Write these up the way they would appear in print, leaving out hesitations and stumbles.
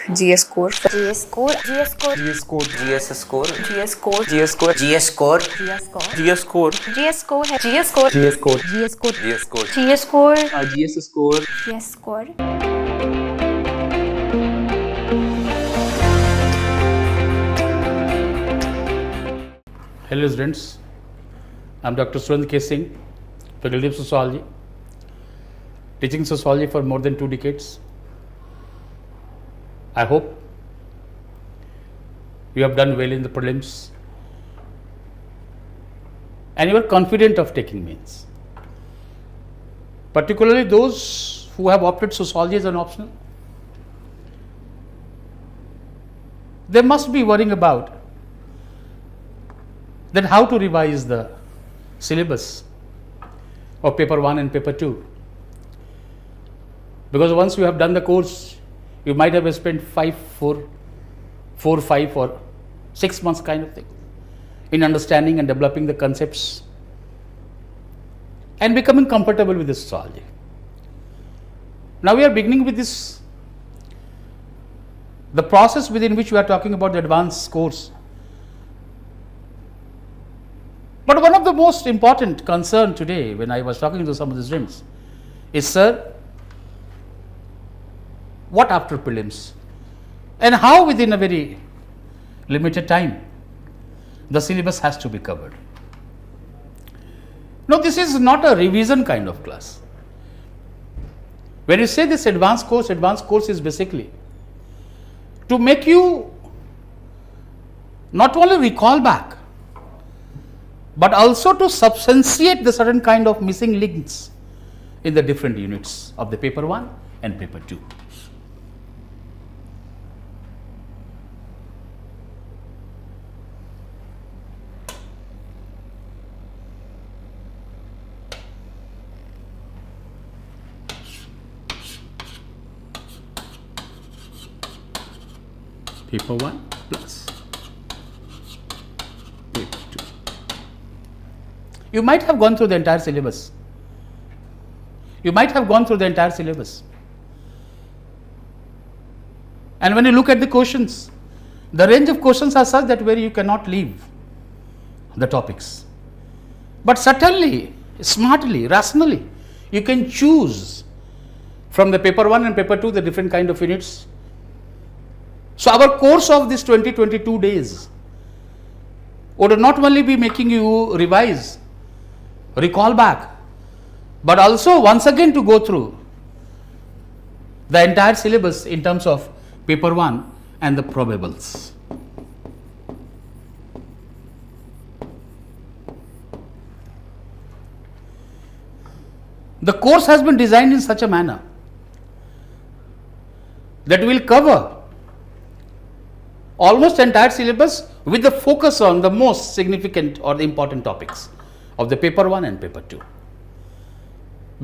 GS score, GS score, GS score, GS score, GS score, GS score, GS score, GS score, GS score, GS score, GS score है, GS score, GS score, GS score, GS score, GS score, GS score. GS score. Hello students, I am Dr. Surendra K. Singh, Faculty of Sociology, teaching sociology for more than 2 decades. I hope you have done well in the prelims and you are confident of taking mains. Particularly those who have opted sociology as an optional, they must be worrying about that how to revise the syllabus of paper 1 and paper 2, because once you have done the course, you might have spent 4, 5 or 6 months kind of thing in understanding and developing the concepts and becoming comfortable with the sociology. Now we are beginning with this, the process within which we are talking about the advanced course. But one of the most important concern today when I was talking to some of the students is, sir, what after prelims and how within a very limited time the syllabus has to be covered. No, this is not a revision kind of class. When you say this advanced course is basically to make you not only recall back but also to substantiate the certain kind of missing links in the different units of the paper 1 and paper 2. Paper 1 plus paper 2. You might have gone through the entire syllabus. And when you look at the questions, the range of questions are such that where you cannot leave the topics. But certainly, smartly, rationally, you can choose from the paper 1 and paper 2 the different kind of units. So our course of this 22 days would not only be making you revise, recall back, but also once again to go through the entire syllabus in terms of paper 1 and the probables. The course has been designed in such a manner that will cover almost entire syllabus with the focus on the most significant or the important topics of the paper 1 and paper 2.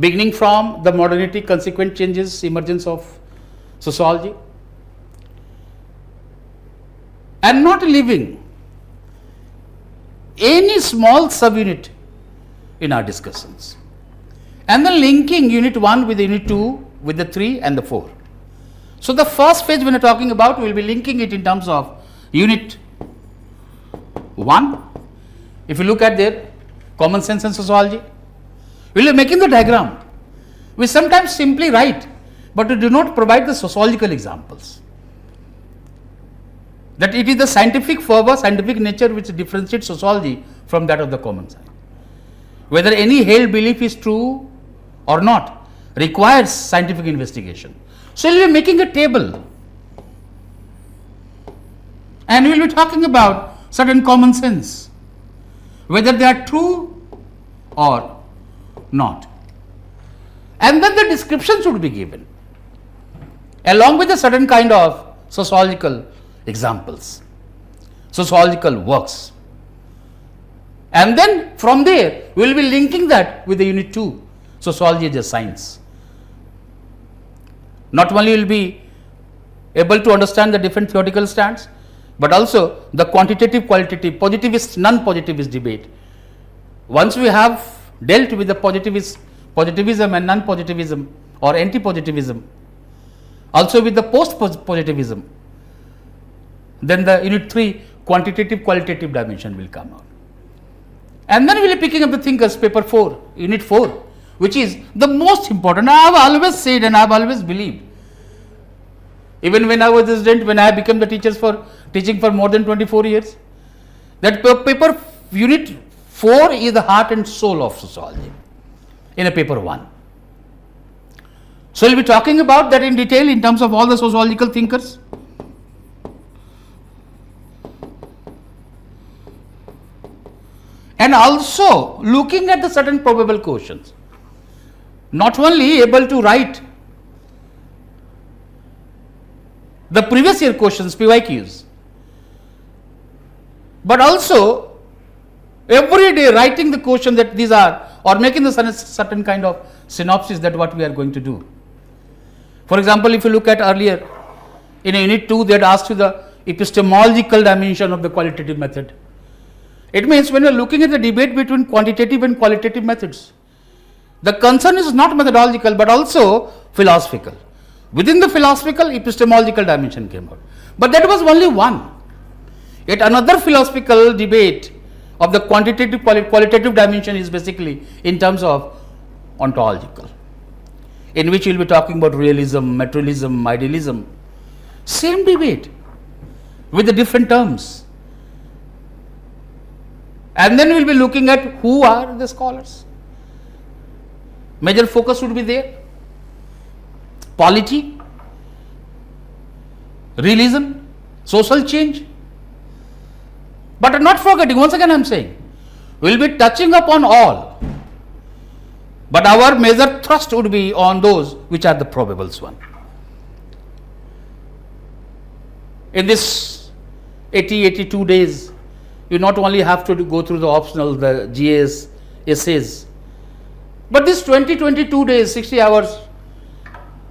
Beginning from the modernity, consequent changes, emergence of sociology, and not leaving any small subunit in our discussions, and then linking unit 1 with unit 2 with the 3 and the 4. So the first phase when we are talking about, we will be linking it in terms of unit 1. If you look at there, common sense and sociology, we will be making the diagram. We sometimes simply write, but we do not provide the sociological examples. That it is the scientific fervor, scientific nature which differentiates sociology from that of the common science. Whether any held belief is true or not requires scientific investigation. So we will be making a table and we will be talking about certain common sense, whether they are true or not. And then the description should be given along with a certain kind of sociological examples, sociological works. And then from there we will be linking that with the unit 2, sociology as a science. Not only will be able to understand the different theoretical stands, but also the quantitative, qualitative, positivist, non-positivist debate. Once we have dealt with the positivism and non-positivism or anti-positivism, also with the post-positivism. Then the unit 3 quantitative qualitative dimension will come out. And then we will be picking up the thinkers, paper 4, unit 4, which is the most important. I have always said and I have always believed, even when I was a student, when I became the teaching for more than 24 years, that paper unit 4 is the heart and soul of sociology in a paper 1. So we will be talking about that in detail in terms of all the sociological thinkers. And also looking at the certain probable questions, not only able to write the previous year questions, PYQs, but also every day writing the question that these are, or making the certain kind of synopsis that what we are going to do. For example, if you look at earlier in unit 2, they had asked you the epistemological dimension of the qualitative method. It means when you are looking at the debate between quantitative and qualitative methods, the concern is not methodological but also philosophical. Within the philosophical, epistemological dimension came out. But that was only one. Yet another philosophical debate of the quantitative qualitative dimension is basically in terms of ontological, in which we will be talking about realism, materialism, idealism. Same debate with the different terms. And then we will be looking at who are the scholars. Major focus would be there. Polity, realism, social change. But not forgetting, once again I am saying, we will be touching upon all. But our major thrust would be on those which are the probables one. In this 82 days, you not only have to go through the optional, the GAS, essays, but this 22 days, 60 hours,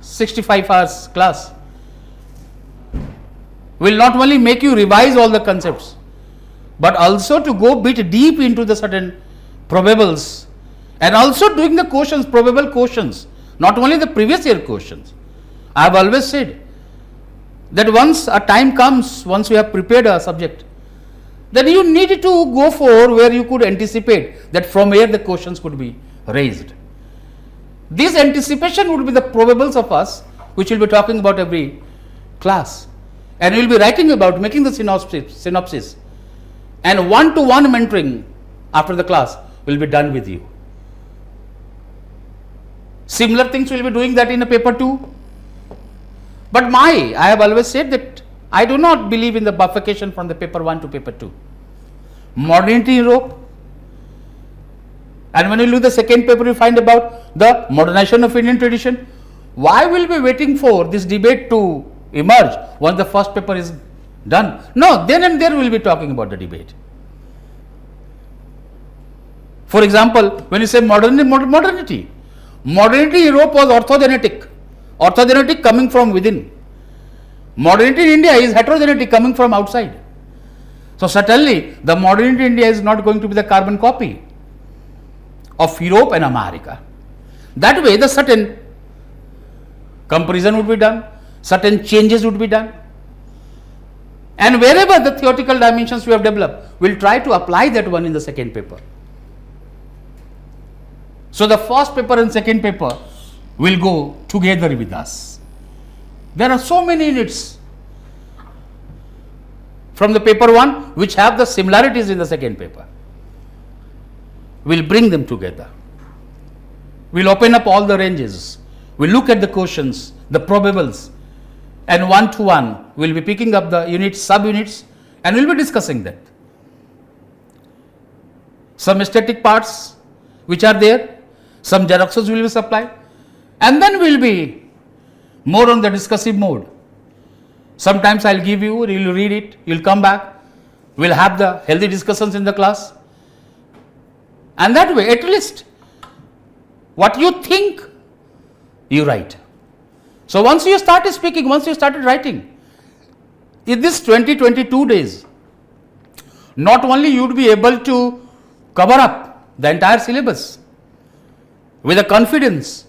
65 hours class will not only make you revise all the concepts, but also to go bit deep into the certain probables and also doing the questions, probable questions, not only the previous year questions. I have always said that once a time comes, once you have prepared a subject, then you need to go for where you could anticipate that from where the questions could be raised. This anticipation would be the probables of us, which we will be talking about every class, and we will be writing about, making the synopsis, and one-to-one mentoring after the class will be done with you. Similar things we will be doing that in a paper 2. But I have always said that I do not believe in the bifurcation from the paper 1 to paper 2. Modernity in Europe, and when you look at the second paper, you find about the modernization of Indian tradition. Why will we be waiting for this debate to emerge once the first paper is done? No, then and there we will be talking about the debate. For example, when you say modernity in Europe was orthogenetic coming from within. Modernity in India is heterogeneity coming from outside. So certainly the modernity in India is not going to be the carbon copy of Europe and America. That way the certain comparison would be done, certain changes would be done, and wherever the theoretical dimensions we have developed, we will try to apply that one in the second paper. So the first paper and second paper will go together with us. There are so many units from the paper 1 which have the similarities in the second paper. We will bring them together. We will open up all the ranges. We will look at the questions, the probables, and one-to-one we will be picking up the units, sub-units, and we will be discussing that. Some static parts which are there, some xeroxes will be supplied, and then we will be more on the discussive mode. Sometimes I will give you, you will read it, you will come back, we will have the healthy discussions in the class, and that way at least what you think you write. So once you started speaking, once you started writing, in this 22 days, not only you would be able to cover up the entire syllabus with a confidence,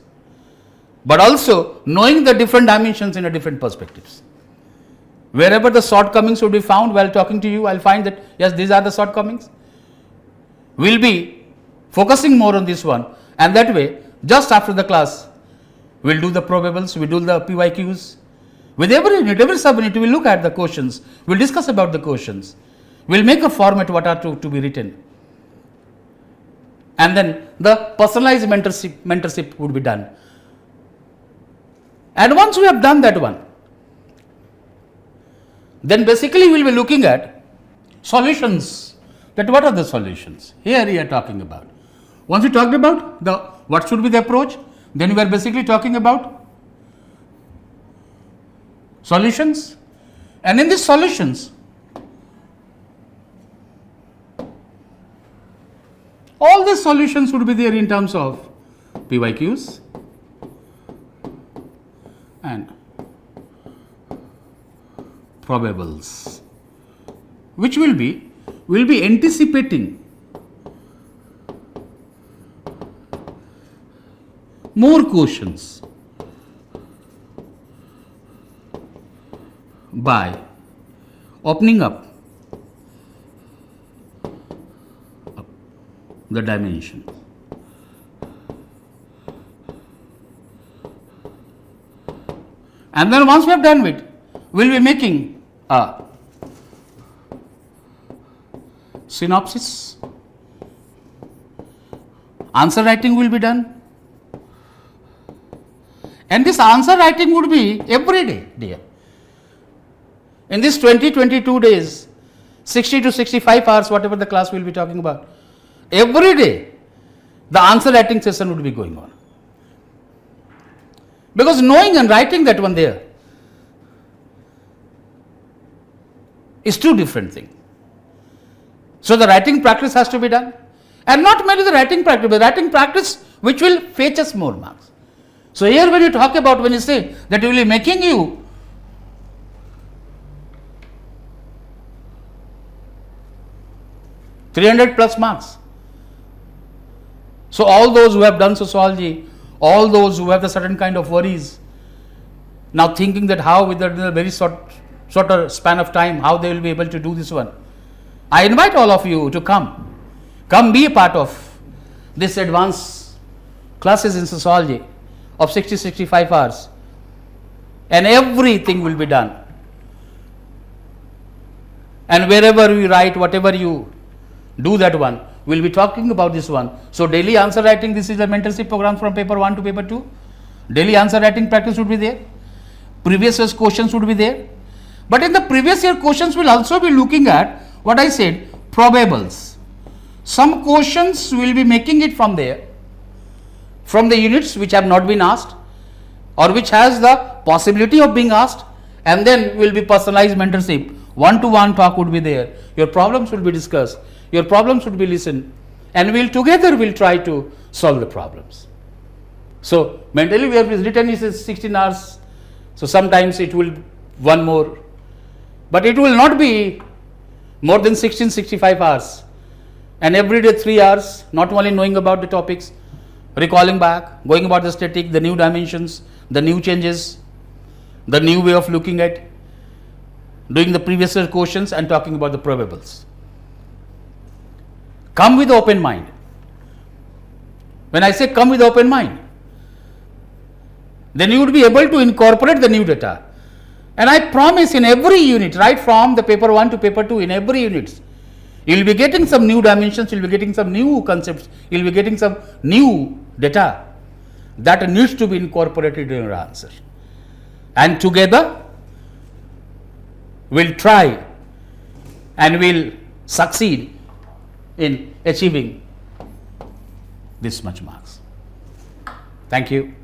but also knowing the different dimensions in a different perspectives. Wherever the shortcomings would be found while talking to you, I'll find that yes, these are the shortcomings. We'll be focusing more on this one, and that way, just after the class, we'll do the probables, we'll do the PYQs. With every unit, every sub-unit, we'll look at the questions, we'll discuss about the questions, we'll make a format what are to be written. And then the personalized mentorship would be done. And once we have done that one, then basically we will be looking at solutions. That what are the solutions? Here we are talking about. Once we talked about what should be the approach, then we are basically talking about solutions. And in these solutions, all the solutions would be there in terms of PYQs and probables, which will be anticipating more questions by opening up the dimension. And then once we have done it, we will be making a synopsis. Answer writing will be done. And this answer writing would be every day, dear. In this 22 days, 60 to 65 hours, whatever the class we will be talking about, every day the answer writing session would be going on. Because knowing and writing that one there is two different things. So the writing practice has to be done, and not merely the writing practice, but writing practice which will fetch us more marks. So here when you talk about, when you say that you will be making you +300 marks. So all those who have done sociology, all those who have the certain kind of worries, now thinking that how within a very shorter span of time, how they will be able to do this one. I invite all of you to come be a part of this advanced classes in sociology of 60-65 hours, and everything will be done. And wherever you write, whatever you do that one, we'll be talking about this one. So daily answer writing, this is a mentorship program from paper 1 to paper 2. Daily answer writing practice would be there. Previous year's questions would be there. But in the previous year questions, we'll also be looking at what I said, probables. Some questions will be making it from there, from the units which have not been asked or which has the possibility of being asked, and then will be personalized mentorship. One-to-one talk would be there. Your problems will be discussed. Your problems would be listened, and we'll try to solve the problems. So mentally we have written is 16 hours. So sometimes it will one more, but it will not be more than 65 hours. And every day 3 hours, not only knowing about the topics, recalling back, going about the static, the new dimensions, the new changes, the new way of looking at, doing the previous year questions and talking about the probables. Come with open mind. When I say come with open mind, then you would be able to incorporate the new data. And I promise in every unit, right from the paper 1 to paper 2, in every unit, you will be getting some new dimensions, you will be getting some new concepts, you will be getting some new data that needs to be incorporated in your answer. And together, we'll try and we'll succeed in achieving this much marks. Thank you.